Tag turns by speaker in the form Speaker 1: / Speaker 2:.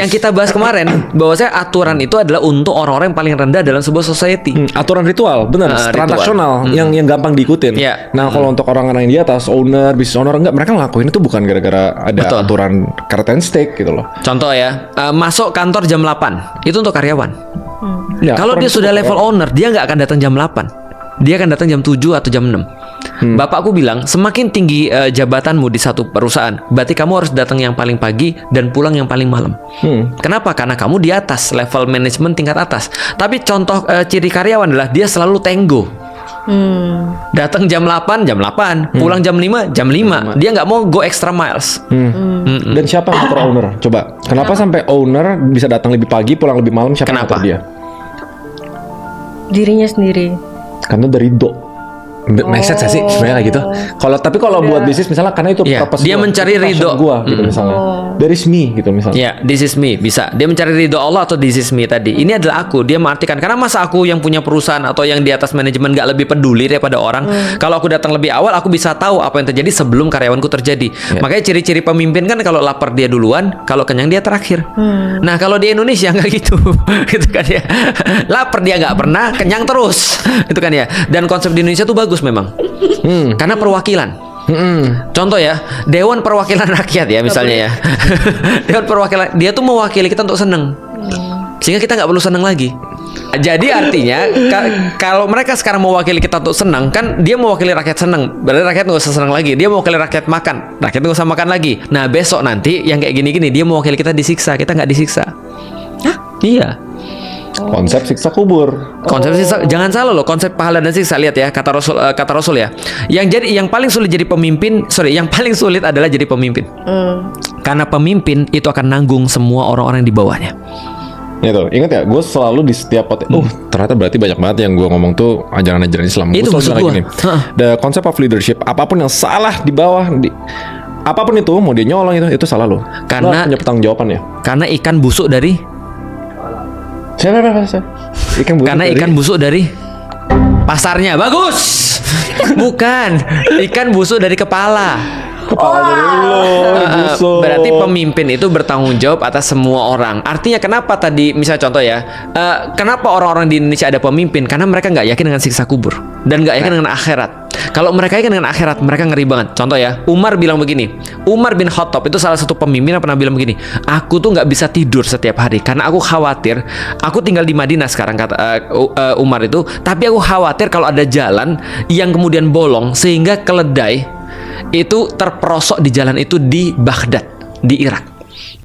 Speaker 1: yang kita bahas kemarin bahwasanya aturan itu adalah untuk orang-orang yang paling rendah dalam sebuah society.
Speaker 2: Aturan ritual, benar, transaksional yang gampang diikutin.
Speaker 1: Iya.
Speaker 2: Nah, kalau untuk orang-orang yang di atas, owner, business owner, enggak, mereka ngelakuin itu bukan gara-gara ada
Speaker 1: Betul.
Speaker 2: aturan carrot and stick gitu loh.
Speaker 1: Contoh ya, masuk kantor jam 8 itu untuk karyawan.
Speaker 2: Ya,
Speaker 1: Kalau
Speaker 2: aturan
Speaker 1: dia
Speaker 2: itu
Speaker 1: sudah
Speaker 2: untuk
Speaker 1: level owner, dia nggak akan datang jam 8. Dia akan datang jam 7 atau jam 6. Bapakku bilang, semakin tinggi jabatanmu di satu perusahaan, berarti kamu harus datang yang paling pagi dan pulang yang paling malam. Kenapa? Karena kamu di atas, level manajemen tingkat atas. Tapi contoh ciri karyawan adalah dia selalu tenggo. Datang jam 8, pulang jam 5, jam 5. Dia nggak mau go extra miles.
Speaker 2: Dan siapa yang ngatur owner? Coba, kenapa sampai owner bisa datang lebih pagi, pulang lebih malam? Siapa yang
Speaker 1: Kenapa?
Speaker 2: ngatur dia?
Speaker 3: Dirinya sendiri.
Speaker 2: Karena dari do. Make sense gak sih sebenarnya kayak gitu. Kalau buat bisnis misalnya karena itu
Speaker 1: Iya,
Speaker 2: purpose
Speaker 1: dia
Speaker 2: gua,
Speaker 1: mencari
Speaker 2: itu passion
Speaker 1: ridho.
Speaker 2: gua gitu misalnya. There is me gitu misalnya.
Speaker 1: Ya, this is me, bisa. Dia mencari ridho Allah atau this is me tadi. Ini adalah aku. Dia mengartikan, karena masa aku yang punya perusahaan atau yang di atas manajemen gak lebih peduli daripada orang. Kalau aku datang lebih awal, aku bisa tahu apa yang terjadi sebelum karyawanku terjadi. Makanya ciri-ciri pemimpin kan kalau lapar dia duluan, kalau kenyang dia terakhir. Nah, kalau di Indonesia nggak gitu. Gitu kan ya. Lapar dia nggak pernah, kenyang terus. Itu kan ya. Dan konsep di Indonesia tuh bagus memang. Karena perwakilan. Contoh ya, Dewan Perwakilan Rakyat ya misalnya ya. Dewan Perwakilan, dia tuh mewakili kita untuk seneng, sehingga kita nggak perlu seneng lagi. Jadi artinya kalau mereka sekarang mewakili kita untuk senang, kan dia mewakili rakyat senang, berarti rakyat nggak usah senang lagi. Dia mewakili rakyat makan, rakyat nggak usah makan lagi. Nah besok nanti yang kayak gini-gini dia mewakili kita disiksa, kita nggak disiksa. Hah? Iya.
Speaker 2: Konsep siksa kubur.
Speaker 1: Konsep siksa, jangan salah loh, konsep pahala dan siksa. Lihat ya kata Rasul ya. Yang paling sulit jadi pemimpin, yang paling sulit adalah jadi pemimpin. Karena pemimpin itu akan nanggung semua orang-orang di bawahnya.
Speaker 2: Ya tuh, ingat ya, gue selalu di setiap ternyata berarti banyak banget yang gue ngomong tuh ajaran-ajaran Islam.
Speaker 1: Itu
Speaker 2: Gua selalu
Speaker 1: maksud
Speaker 2: bilang
Speaker 1: gua.
Speaker 2: gini, the concept of leadership, apapun yang salah di bawah, apapun itu, mau dia nyolong itu salah lo.
Speaker 1: Karena-
Speaker 2: Lo punya pertanggungjawaban ya.
Speaker 1: Karena ikan busuk dari
Speaker 2: Siapa? Ikan busuk
Speaker 1: Karena
Speaker 2: dari-
Speaker 1: ikan busuk dari pasarnya. Bagus. Bukan, ikan busuk dari kepala.
Speaker 2: Kepala dari lo, busuk.
Speaker 1: Berarti pemimpin itu bertanggung jawab atas semua orang. Artinya kenapa tadi, misal contoh ya, kenapa orang-orang di Indonesia ada pemimpin? Karena mereka nggak yakin dengan siksa kubur dan nggak yakin dengan akhirat. Kalau mereka yakin dengan akhirat, mereka ngeri banget. Contoh ya, Umar bilang begini. Umar bin Khattab itu salah satu pemimpin yang pernah bilang begini. Aku tuh nggak bisa tidur setiap hari karena aku khawatir. Aku tinggal di Madinah sekarang, kata Umar itu. Tapi aku khawatir kalau ada jalan yang kemudian bolong sehingga keledai itu terperosok di jalan itu di Baghdad, di Irak.